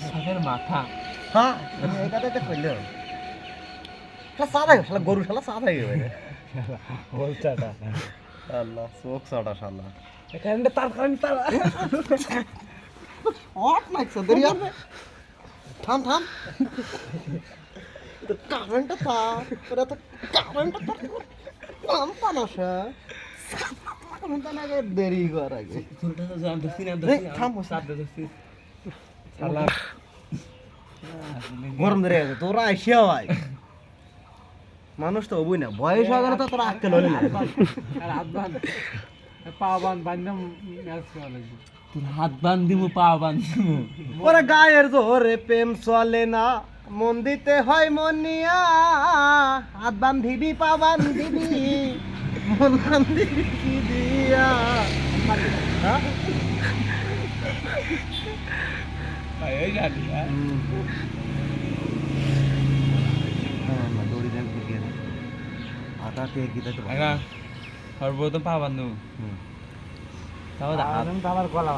সাপের মাথা। হ্যাঁ এটা তো কইলো সাদা শালা গরু শালা সাদা হয়ে গেছে বলছাটা আল্লাহ চোখ সাদা শালা এখানে তার অট নাইছে দরিয়া থাম থাম তো কারেন্টটা তা তোরা তো কারেন্টটা তা কাম পানাসা কারেন্টটা না গে দেরি কর আগে তোরটা তো জানতেছি না থাম সাথে দেখছি শালা গরম ধরে গেছে তোরা আইসিয়া ভাই মানুষ তো হবই না বয়স হয়ে গেলে তো তোরা আক্কেল হলি না আর হাত বাঁধ পা বাঁধ বাঁধলাম ম্যাচ খেলা লাগবে তোর হাত বাঁধ দিমু পা বাঁধ দিমু ওরে গায়ের জোরে প্রেম চলে না মন দিতে হয় মনিয়া হাত বান্ধিবি পা বান্ধিবি মন বান্ধিবি কি দিয়া হ্যাঁ? এই জানি হ্যাঁ, না, দড়ি দেন ফুটিয়ে দেন। আটা কে গিয়ে তো আগা সর্বপ্রথম পা বাঁধু তাও আমার গলা